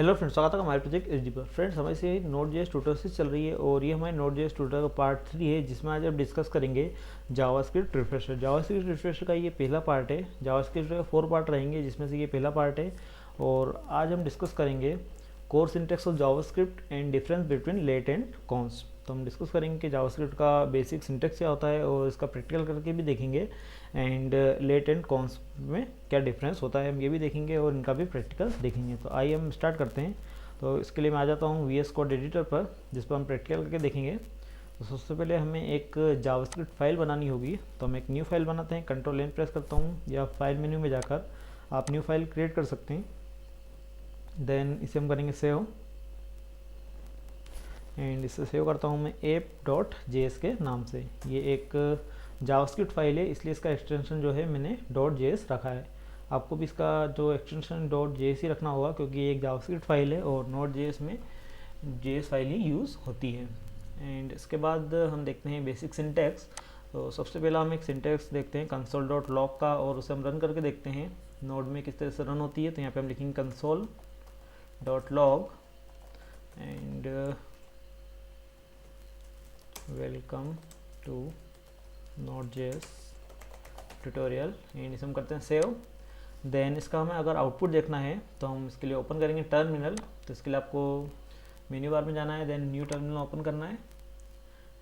Hello friends, स्वागत है हमारे प्रोजेक्ट एचडी पर। फ्रेंड्स, हमारी से Node.js ट्यूटोरियल चल रही है और ये हमारे Node.js ट्यूटोरियल का पार्ट 3 है, जिसमें आज हम डिस्कस करेंगे जावास्क्रिप्ट रिफ्रेशर। जावास्क्रिप्ट रिफ्रेशर का ये पहला पार्ट है। जावास्क्रिप्ट का 4 पार्ट रहेंगे, जिसमें से ये पहला पार्ट है। और आज हम डिस्कस करेंगे core syntax of JavaScript and difference between let and const. तो हम डिस्कस करेंगे कि जावास्क्रिप्ट का बेसिक सिंटेक्स क्या होता है और इसका प्रैक्टिकल करके भी देखेंगे, एंड लेट एंड कॉन्स में क्या डिफरेंस होता है हम ये भी देखेंगे और इनका भी प्रैक्टिकल देखेंगे। तो आइए हम स्टार्ट करते हैं। तो इसके लिए मैं आ जाता हूँ VS कोड एडिटर पर, जिस पर हम प्रैक्टिकल करके देखेंगे। तो सबसे पहले हमें एक जावास्क्रिप्ट फाइल बनानी होगी। तो हम एक न्यू फाइल बनाते हैं, कंट्रोल N प्रेस करता हूँ, या फाइल मेन्यू में जाकर आप न्यू फाइल क्रिएट कर सकते हैं। देन इसे हम करेंगे सेव, एंड इसे सेव करता हूँ मैं app.js के नाम से। ये एक जावास्क्रिप्ट फाइल है, इसलिए इसका एक्सटेंशन जो है मैंने .js रखा है। आपको भी इसका जो एक्सटेंशन .js ही रखना होगा, क्योंकि ये एक जावास्क्रिप्ट फाइल है और Node.js में JS फाइल ही यूज़ होती है। एंड इसके बाद हम देखते हैं बेसिक सिंटैक्स। तो सबसे पहला हम एक सिंटैक्स देखते हैं console.log का, और उसे हम रन करके देखते हैं नोड में किस तरह से रन होती है। तो यहाँ पे हम लिखेंगे console.log and welcome to Node.js tutorial, and इसे हम करते हैं सेव। देन इसका हमें अगर आउटपुट देखना है तो हम इसके लिए ओपन करेंगे टर्मिनल। तो इसके लिए आपको मेन्यू बार में जाना है, देन न्यू टर्मिनल ओपन करना है,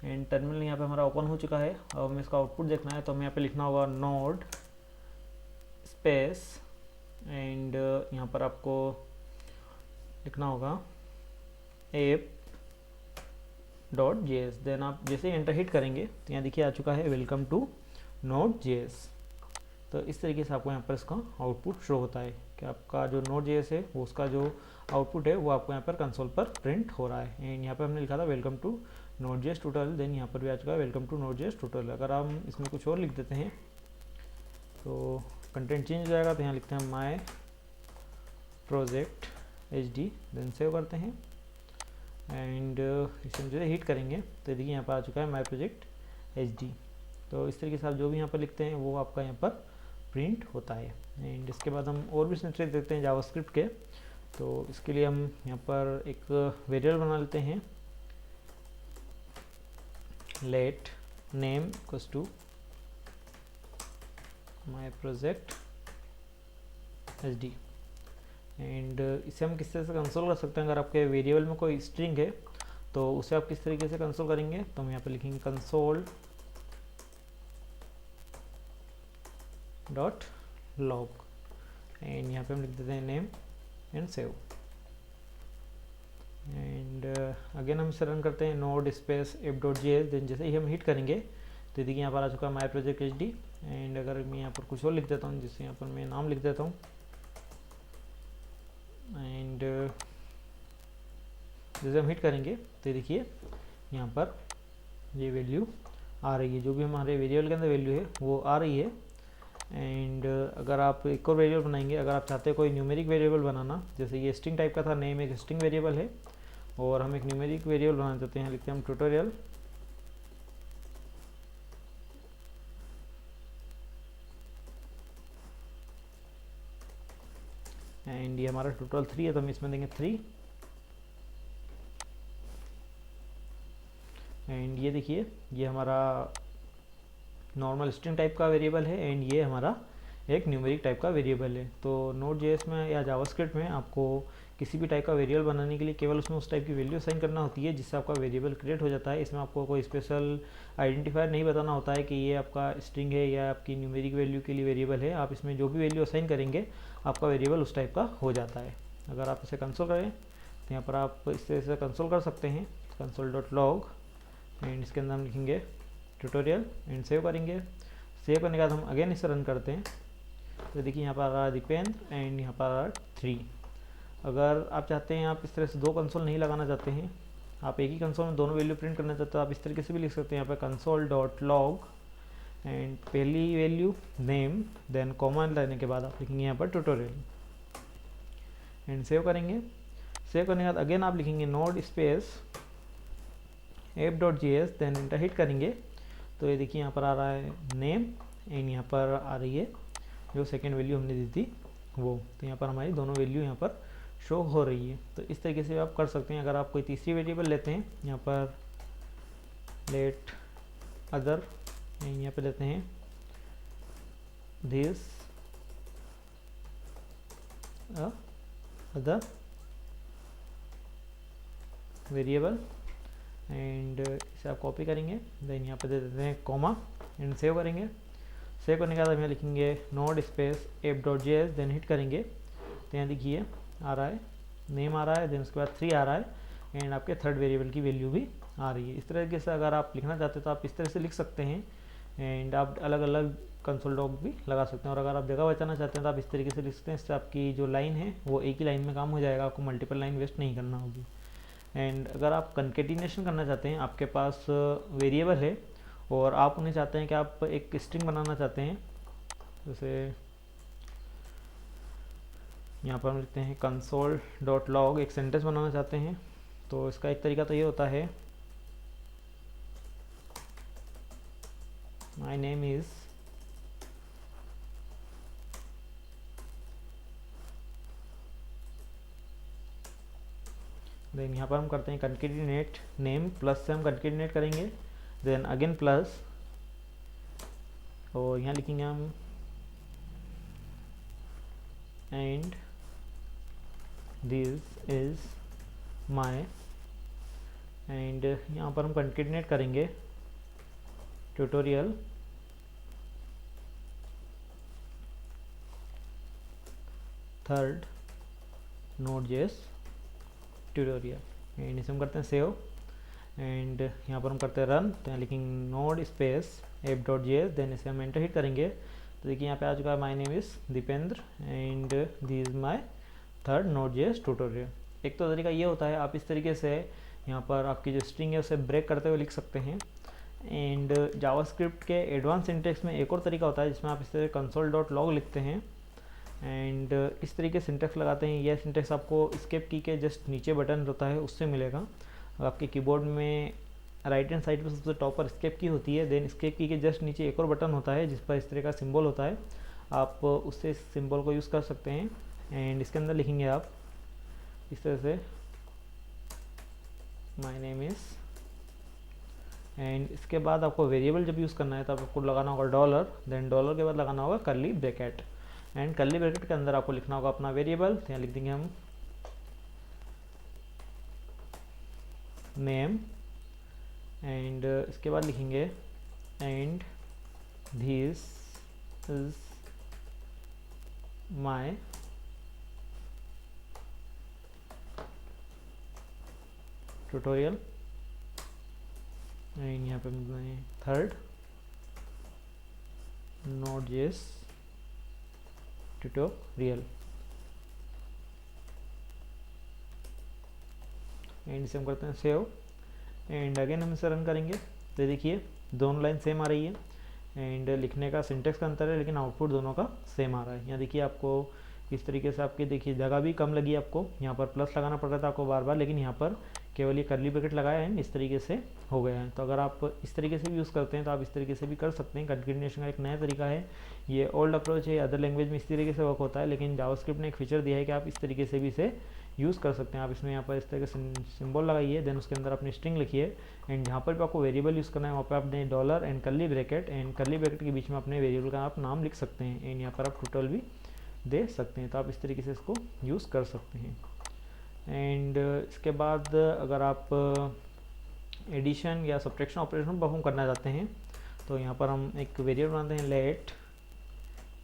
एंड टर्मिनल यहाँ पे हमारा ओपन हो चुका है। अब हमें इसका आउटपुट देखना है, तो हमें यहाँ पे लिखना होगा नोड स्पेस, एंड यहाँ पर आपको लिखना होगा app.js। देन आप जैसे ही एंटर हिट करेंगे तो यहाँ देखिए आ चुका है वेलकम टू Node.js। तो इस तरीके से आपको यहाँ पर इसका आउटपुट शो होता है कि आपका जो Node.js है वो उसका जो आउटपुट है वो आपको यहाँ पर कंसोल पर प्रिंट हो रहा है। एंड यहाँ पर हमने लिखा था welcome to Node.js tutorial, then यहाँ पर भी आ चुका है वेलकम टू Node.js ट्यूटोरियल। अगर हम इसमें कुछ और लिख देते हैं तो कंटेंट चेंज हो जाएगा। तो यहाँ लिखते हैं my project HD, then save करते हैं, एंड इसे हम जो हिट करेंगे तो देखिए यहाँ पर आ चुका है माई प्रोजेक्ट HD। तो इस तरीके से आप जो भी यहाँ पर लिखते हैं वो आपका यहाँ पर प्रिंट होता है। एंड इसके बाद हम और भी सिंटैक्स देखते हैं जावास्क्रिप्ट के। तो इसके लिए हम यहाँ पर एक वेरिएबल बना लेते हैं, let name equals to my project HD। And इसे हम किस तरह से कंसोल कर सकते हैं। अगर आपके वेरिएबल में कोई स्ट्रिंग है तो उसे आप किस तरीके से कंसोल करेंगे, तो हम यहाँ पे लिखेंगे console.log, एंड यहाँ पे हम लिख देते हैं name and save. And again हम इसे रन करते हैं नोड स्पेस app.js। देन जैसे ही हम हिट करेंगे तो देखिए यहाँ पर आ चुका है माई प्रोजेक्ट HD। एंड अगर मैं यहाँ पर कुछ और लिख देता हूँ, जिससे यहाँ पर मैं नाम लिख देता हूँ, एंड जैसे हम हिट करेंगे तो देखिए यहाँ पर ये वैल्यू आ रही है, जो भी हमारे वेरिएबल के अंदर वैल्यू है वो आ रही है। एंड अगर आप एक और वेरिएबल बनाएंगे, अगर आप चाहते हैं कोई न्यूमेरिक वेरिएबल बनाना, जैसे ये स्ट्रिंग टाइप का था, नेम एक स्ट्रिंग वेरिएबल है और हम एक न्यूमेरिक वेरिएबल बनाना चाहते हैं, लिखते हैं हम ट्यूटोरियल, एंड ये हमारा टोटल 3 है तो हम इसमें देंगे 3। एंड ये देखिए ये हमारा नॉर्मल स्ट्रिंग टाइप का वेरिएबल है, एंड ये हमारा एक न्यूमेरिक टाइप का वेरिएबल है। तो Node.js में या जावास्क्रिप्ट में आपको किसी भी टाइप का वेरिएबल बनाने के लिए केवल उसमें उस टाइप की वैल्यू असाइन करना होती है, जिससे आपका वेरिएबल क्रिएट हो जाता है। इसमें आपको कोई स्पेशल आइडेंटिफायर नहीं बताना होता है कि ये आपका स्ट्रिंग है या आपकी न्यूमेरिक वैल्यू के लिए वेरिएबल है। आप इसमें जो भी वैल्यू असाइन करेंगे आपका वेरिएबल उस टाइप का हो जाता है। अगर आप इसे कंसोल करें तो यहाँ पर आप इस तरह से कंसोल कर सकते हैं, console.log, एंड इसके अंदर हम लिखेंगे ट्यूटोरियल एंड सेव करेंगे। सेव करने के बाद हम अगेन इसे रन करते हैं तो देखिए यहाँ पर आ रहा है दीपेंद्र, एंड यहाँ पर आ रहा है 3। अगर आप चाहते हैं, आप इस तरह से दो कंसोल नहीं लगाना चाहते हैं, आप एक ही कंसोल में दोनों वैल्यू प्रिंट करना चाहते हो, आप इस तरीके से भी लिख सकते हैं। यहाँ पर console.log एंड पहली वैल्यू नेम, देन कॉमा लेने के बाद आप लिखेंगे यहाँ पर ट्यूटोरियल, एंड सेव करेंगे। सेव करने के बाद अगेन आप लिखेंगे node space app.js, then enter hit करेंगे तो ये देखिए यहाँ पर आ रहा है नेम, एंड यहाँ पर आ रही है जो सेकेंड वैल्यू हमने दी थी वो। तो यहाँ पर हमारी दोनों वैल्यू यहाँ पर शो हो रही है। तो इस तरीके से आप कर सकते हैं। अगर आप कोई तीसरी वेरिएबल लेते हैं, यहाँ पर लेट अदर, यहाँ पे लेते हैं दिस अदर वेरिएबल, एंड इसे आप कॉपी करेंगे, देन यहाँ पे दे देते हैं कॉमा एंड सेव करेंगे। सेव करने के बाद हम यहाँ लिखेंगे node space app.js, then hit करेंगे तो यहाँ देखिए आ रहा है, नेम आ रहा है, देन उसके बाद 3 आ रहा है, एंड आपके थर्ड वेरिएबल की वैल्यू भी आ रही है। इस तरीके से अगर आप लिखना चाहते हैं तो आप इस तरह से लिख सकते हैं, एंड आप अलग अलग कंसोल लॉग भी लगा सकते हैं। और अगर आप जगह बचाना चाहते हैं तो आप इस तरीके से लिख सकते हैं, इससे आपकी जो लाइन है वो एक ही लाइन में काम हो जाएगा, आपको मल्टीपल लाइन वेस्ट नहीं करना होगी। एंड अगर आप कंकेटिनेशन करना चाहते हैं, आपके पास वेरिएबल है और आप उन्हें चाहते हैं कि आप एक स्ट्रिंग बनाना चाहते हैं, जैसे यहाँ पर हम लिखते हैं console.log, एक सेंटेंस बनाना चाहते हैं, तो इसका एक तरीका तो ये होता है माई नेम इज़ देन यहाँ पर हम करते हैं कंकेटिनेट नेम, प्लस से हम कंकेटिनेट करेंगे, देन अगेन प्लस, और यहाँ लिखेंगे हम and this is my, and यहाँ पर हम कंकेटिनेट करेंगे tutorial third Node.js tutorial, and इसे हम करते हैं सेव, एंड यहाँ पर हम करते हैं रन, तो यहाँ लिखेंगे नोड स्पेस app.js, देन इसे हम एंटर हिट करेंगे तो देखिए यहाँ पे आ चुका है my name is Dipendra and this is my third Node.js tutorial. एक तो तरीका ये होता है, आप इस तरीके से यहाँ पर आपकी जो स्ट्रिंग है उसे ब्रेक करते हुए लिख सकते हैं। एंड जावास्क्रिप्ट के एडवांस सिंटेक्स में एक और तरीका होता है जिसमें आप इस तरह console.log लिखते हैं, एंड इस तरीके सिंटेक्स लगाते हैं। यह सिंटेक्स आपको एस्केप की के जस्ट नीचे बटन होता है उससे मिलेगा। आपके कीबोर्ड में राइट हैंड साइड पर सबसे टॉप पर एस्केप की होती है, देन एस्केप की के जस्ट नीचे एक और बटन होता है जिस पर इस तरह का सिंबल होता है, आप उससे इस सिंबल को यूज़ कर सकते हैं। एंड इसके अंदर लिखेंगे आप इस तरह से माय नेम इज़, एंड इसके बाद आपको वेरिएबल जब यूज़ करना है तो आपको लगाना होगा डॉलर, देन डॉलर के बाद लगाना होगा curly bracket, and curly bracket के अंदर आपको लिखना होगा अपना वेरिएबल, तो यहाँ लिख देंगे हम नेम, एंड इसके बाद लिखेंगे and this is my tutorial, and यहाँ पे थर्ड Node.js ट्यूटोरियल, एंड इसे हम करते हैं सेव, एंड अगेन हम इसे रन करेंगे तो देखिए दोनों लाइन सेम आ रही है, एंड लिखने का सिंटेक्स का अंतर है लेकिन आउटपुट दोनों का सेम आ रहा है। यहाँ देखिए आपको इस तरीके से आपकी देखिए जगह भी कम लगी, आपको यहाँ पर प्लस लगाना पड़ रहा था आपको बार बार, लेकिन यहाँ पर केवल ये कर्ली ब्रैकेट लगाया है, इस तरीके से हो गया है। तो अगर आप इस तरीके से भी यूज़ करते हैं तो आप इस तरीके से भी कर सकते हैं। कंकेटिनेशन का एक नया तरीका है, ये ओल्ड अप्रोच है, अदर लैंग्वेज में इस तरीके से वर्क होता है, लेकिन जावास्क्रिप्ट ने एक फीचर दिया है कि आप इस तरीके से भी इसे यूज़ कर सकते हैं। आप इसमें यहाँ पर इस तरह का सिंबल लगाइए, देन उसके अंदर अपनी स्ट्रिंग लिखिए, एंड जहाँ पर भी आपको वेरिएबल यूज़ करना है वहाँ पर आपने dollar and curly bracket, and curly bracket के बीच में अपने वेरिएबल का आप नाम लिख सकते हैं, एंड यहाँ पर आप टोटल भी दे सकते हैं। तो आप इस तरीके से इसको यूज़ कर सकते हैं। एंड इसके बाद अगर आप एडिशन या सब्ट्रैक्शन ऑपरेशन परफॉर्म करना चाहते हैं तो यहाँ पर हम एक वेरिएबल बनाते हैं let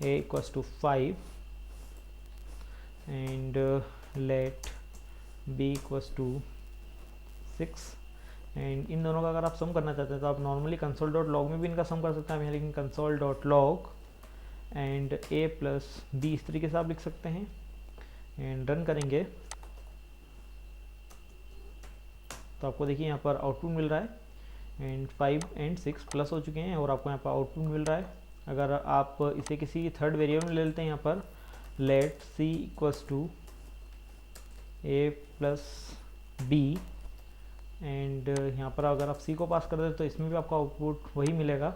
a equals to 5 and let b equals to 6, and इन दोनों का अगर आप सम करना चाहते हैं तो आप नॉर्मली console.log में भी इनका सम कर सकते हैं। आप यहाँ लिखेंगे console.log and a plus b, इस तरीके से आप लिख सकते हैं, एंड रन करेंगे तो आपको देखिए यहाँ पर आउटपुट मिल रहा है, एंड 5 एंड 6 प्लस हो चुके हैं और आपको यहाँ पर आउटपुट मिल रहा है। अगर आप इसे किसी थर्ड वेरिएबल में ले लेते हैं, यहाँ पर let c equals to a plus b, and यहाँ पर अगर आप c को पास कर दें तो इसमें भी आपको आउटपुट वही मिलेगा।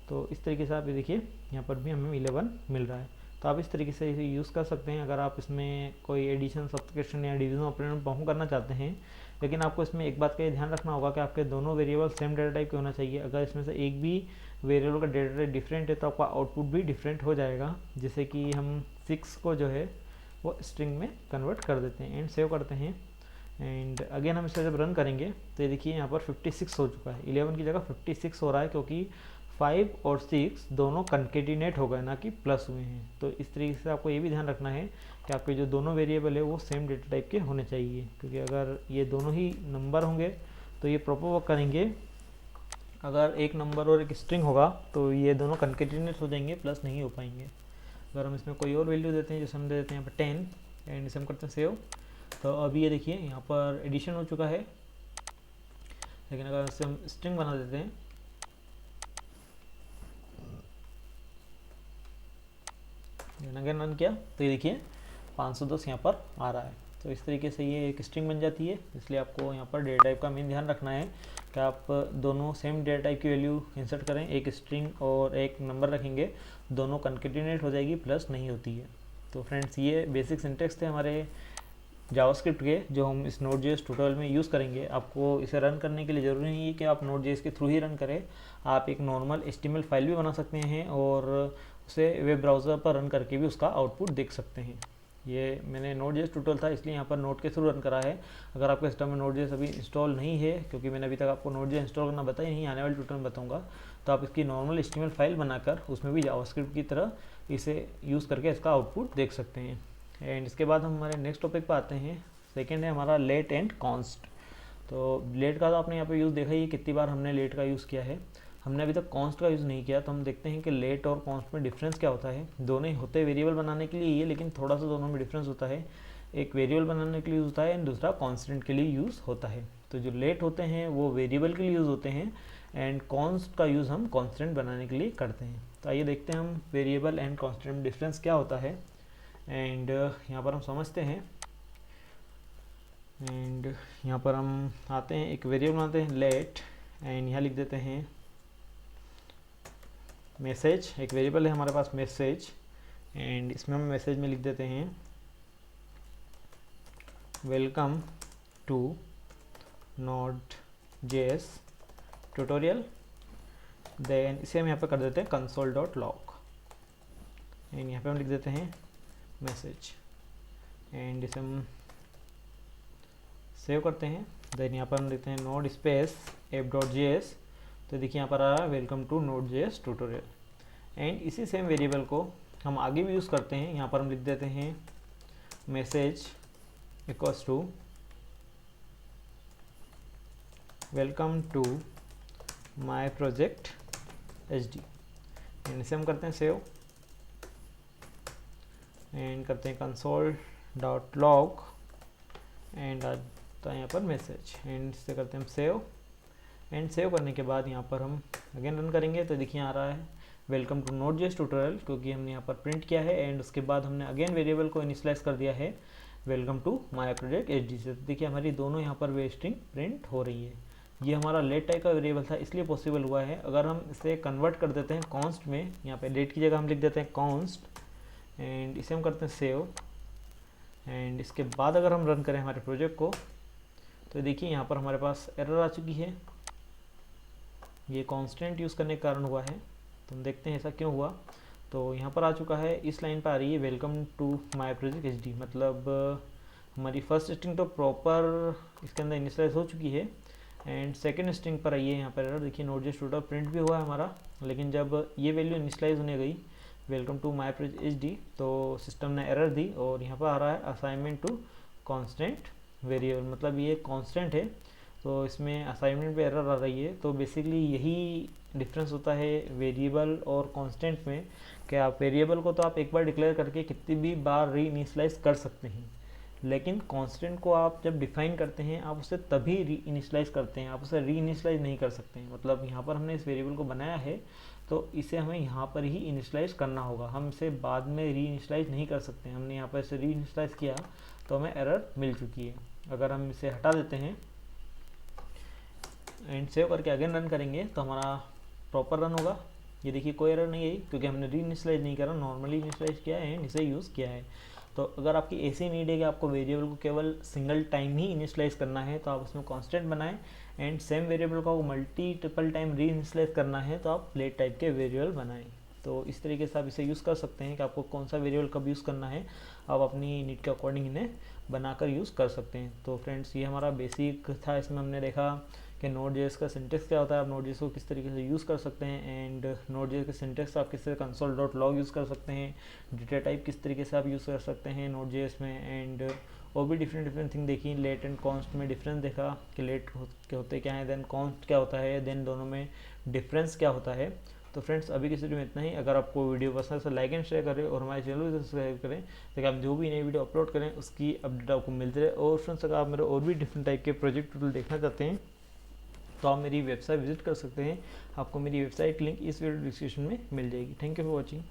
तो इस तरीके से आप ये देखिए यहाँ पर भी हमें 11 मिल रहा है। तो तो आप इस तरीके से इसे यूज़ कर सकते हैं अगर आप इसमें कोई एडिशन, सब्सट्रैक्शन या डिवीजन ऑपरेशन परफॉर्म करना चाहते हैं। लेकिन आपको इसमें एक बात का ध्यान रखना होगा कि आपके दोनों वेरिएबल सेम डेटा टाइप के होना चाहिए। अगर इसमें से एक भी वेरिएबल का डेटा टाइप डिफरेंट है तो आपका आउटपुट भी डिफरेंट हो जाएगा। जैसे कि हम 6 को जो है वो स्ट्रिंग में कन्वर्ट कर देते हैं एंड सेव करते हैं। एंड अगेन हम इसे जब रन करेंगे तो ये देखिए यहाँ पर 56 हो चुका है, 11 की जगह 56 हो रहा है, क्योंकि 5 और 6 दोनों कंकेटिनेट हो गए, ना कि प्लस हुए हैं। तो इस तरीके से आपको ये भी ध्यान रखना है कि आपके जो दोनों वेरिएबल है वो सेम डेटा टाइप के होने चाहिए, क्योंकि अगर ये दोनों ही नंबर होंगे तो ये प्रॉपर वर्क करेंगे। अगर एक नंबर और एक स्ट्रिंग होगा तो ये दोनों कंकेटिनेट हो जाएंगे, प्लस नहीं हो पाएंगे। अगर हम इसमें कोई और वैल्यू देते हैं, जैसे हम दे देते हैं यहाँ पर 10 एंड इसे हम करते हैं सेव, तो अभी ये देखिए यहाँ पर एडिशन हो चुका है। लेकिन अगर इसे हम स्ट्रिंग बना देते हैं अगेन रन किया तो ये देखिए 510 यहाँ पर आ रहा है। तो इस तरीके से ये एक स्ट्रिंग बन जाती है। इसलिए आपको यहाँ पर डेटा टाइप का मेन ध्यान रखना है कि आप दोनों सेम डेटा टाइप की वैल्यू इंसर्ट करें, एक स्ट्रिंग और एक नंबर रखेंगे, दोनों कंकेटिनेट हो जाएगी, प्लस नहीं होती है। तो फ्रेंड्स ये बेसिक सिंटेक्स थे हमारे जावास्क्रिप्ट के, जो हम इस Node.js ट्यूटोरियल में यूज़ करेंगे। आपको इसे रन करने के लिए ज़रूरी नहीं है कि आप Node.js के थ्रू ही रन करें, आप एक नॉर्मल HTML फाइल भी बना सकते हैं और उसे वेब ब्राउज़र पर रन करके भी उसका आउटपुट देख सकते हैं। ये मैंने Node.js ट्यूटोरियल था इसलिए यहाँ पर नोड के थ्रू रन करा है। अगर आपके सिस्टम में Node.js अभी इंस्टॉल नहीं है, क्योंकि मैंने अभी तक आपको Node.js इंस्टॉल करना बताया नहीं, आने वाले ट्यूटोरियल में बताऊँगा, तो आप इसकी नॉर्मल HTML फाइल बनाकर उसमें भी जावास्क्रिप्ट की तरह इसे यूज़ करके इसका आउटपुट देख सकते हैं। एंड इसके बाद हम हमारे नेक्स्ट टॉपिक पर आते हैं। सेकेंड है हमारा लेट एंड कॉन्स्ट। तो लेट का तो आपने यहाँ पे यूज़ देखा ही, कितनी बार हमने लेट का यूज़ किया है। हमने अभी तक कॉन्स्ट का यूज़ नहीं किया, तो हम देखते हैं कि लेट और कॉन्स्ट में डिफरेंस क्या होता है। दोनों ही होते हैं वेरिएबल बनाने के लिए ये, लेकिन थोड़ा सा दोनों में डिफरेंस होता है। एक वेरिएबल बनाने के लिए यूज़ होता है एंड दूसरा कॉन्स्टेंट के लिए यूज़ होता है। तो जो लेट होते हैं वो वेरिएबल के लिए यूज़ होते हैं एंड कॉन्स्ट का यूज़ हम कॉन्स्टेंट बनाने के लिए करते हैं। तो आइए देखते हैं हम वेरिएबल एंड कॉन्स्टेंट में डिफरेंस क्या होता है। एंड यहाँ पर हम समझते हैं। एंड यहाँ पर हम आते हैं, एक वेरिएबल बनाते हैं लेट एंड यहाँ लिख देते हैं मैसेज। एक वेरिएबल है हमारे पास मैसेज एंड इसमें हम मैसेज में लिख देते हैं welcome to Node.js tutorial. Then इसे हम यहाँ पे कर देते हैं console.log एंड यहाँ पे हम लिख देते हैं मैसेज एंड इसे हम सेव करते हैं। देन यहाँ पर हम लिखते हैं node स्पेस app.js। तो देखिए यहाँ पर आ रहा है welcome to Node.js tutorial. And इसी सेम वेरिएबल को हम आगे भी यूज़ करते हैं। यहाँ पर हम लिख देते हैं message equals to welcome to my project HD and इसे हम करते हैं सेव एंड करते हैं console.log एंड आता है यहाँ पर मैसेज एंड इसे करते हैं हम सेव एंड सेव करने के बाद यहाँ पर हम अगेन रन करेंगे तो देखिए आ रहा है वेलकम टू Node.js ट्यूटोरियल, क्योंकि हमने यहाँ पर प्रिंट किया है एंड उसके बाद हमने अगेन वेरिएबल को इनिशियलाइज कर दिया है welcome to my project HD से। तो देखिए हमारी दोनों यहाँ पर वे स्ट्रिंग प्रिंट हो रही है। ये हमारा लेट टाइप का वेरिएबल था इसलिए पॉसिबल हुआ है। अगर हम इसे कन्वर्ट कर देते हैं कॉन्स्ट में, यहाँ पे लेट की जगह हम लिख देते हैं कॉन्स्ट एंड इसे हम करते हैं सेव एंड इसके बाद अगर हम रन करें हमारे प्रोजेक्ट को तो देखिए यहाँ पर हमारे पास एरर आ चुकी है। ये कांस्टेंट यूज़ करने के कारण हुआ है। तो हम देखते हैं ऐसा क्यों हुआ। तो यहाँ पर आ चुका है, इस लाइन पर आ रही है welcome to my project HD, मतलब हमारी फर्स्ट स्ट्रिंग तो प्रॉपर इसके अंदर इनिशियलाइज हो चुकी है एंड सेकंड स्ट्रिंग पर आई है यहाँ पर एरर। देखिए Node.js ट्यूटोरियल प्रिंट भी हुआ है हमारा, लेकिन जब ये वैल्यू इनिशियलाइज होने गई welcome to my project HD तो सिस्टम ने एरर दी और यहाँ पर आ रहा है असाइनमेंट टू कांस्टेंट वेरिएबल, मतलब ये कांस्टेंट है तो इसमें असाइनमेंट पे एरर आ रही है। तो बेसिकली यही डिफरेंस होता है वेरिएबल और कांस्टेंट में कि आप वेरिएबल को तो आप एक बार डिक्लेयर करके कितनी भी बार री इनिशियलाइज कर सकते हैं, लेकिन कांस्टेंट को आप जब डिफाइन करते हैं आप उसे तभी री इनिशियलाइज करते हैं, आप उसे री इनिशियलाइज नहीं कर सकते हैं। मतलब यहाँ पर हमने इस वेरिएबल को बनाया है तो इसे हमें यहाँ पर ही इनिशियलाइज करना होगा, हम इसे बाद में री इनिशियलाइज नहीं कर सकते। हमने यहाँ पर इसे री इनिशियलाइज किया तो हमें एरर मिल चुकी है। अगर हम इसे हटा देते हैं एंड सेव करके अगेन रन करेंगे तो हमारा प्रॉपर रन होगा। ये देखिए कोई एरर नहीं आई क्योंकि हमने री इनिशियलाइज नहीं करा, नॉर्मली इनिशियलाइज किया है एंड इसे यूज़ किया है। तो अगर आपकी ऐसी नीड है कि आपको वेरिएबल को केवल सिंगल टाइम ही इनिशियलाइज करना है तो आप उसमें कांस्टेंट बनाएं, एंड सेम वेरिएबल को मल्टीपल टाइम री इनिशियलाइज करना है तो आप लेट टाइप के वेरिएबल बनाएं। तो इस तरीके से आप इसे यूज़ कर सकते हैं कि आपको कौन सा वेरिएबल कब यूज़ करना है, आप अपनी नीड के अकॉर्डिंग इन्हें बनाकर यूज़ कर सकते हैं। तो फ्रेंड्स ये हमारा बेसिक था, इसमें हमने देखा कि Node.js का सिंटेक्स क्या होता है, आप Node.js को किस तरीके से यूज़ कर सकते हैं, एंड Node.js के सिंटेक्स आप किस तरह console.log यूज़ कर सकते हैं, डेटा टाइप किस तरीके से आप यूज़ कर सकते हैं Node.js में, एंड और भी डिफरेंट थिंग देखी। लेट एंड कॉन्स्ट में डिफरेंस देखा कि लेट के होते क्या है, देन कॉन्स्ट क्या होता है, देन दोनों में डिफरेंस क्या होता है। तो फ्रेंड्स अभी की वीडियो में इतना ही। अगर आपको वीडियो पसंद है तो लाइक एंड शेयर करें और हमारे चैनल को सब्सक्राइब करें ताकि आप जो भी नई वीडियो अपलोड करें उसकी अपडेट आपको मिलती रहे। और फ्रेंड्स अगर आप मेरे और भी डिफरेंट टाइप के प्रोजेक्ट टूटल देखना चाहते हैं तो आप मेरी वेबसाइट विजिट कर सकते हैं, आपको मेरी वेबसाइट लिंक इस वीडियो डिस्क्रिप्शन में मिल जाएगी। Thank you for watching.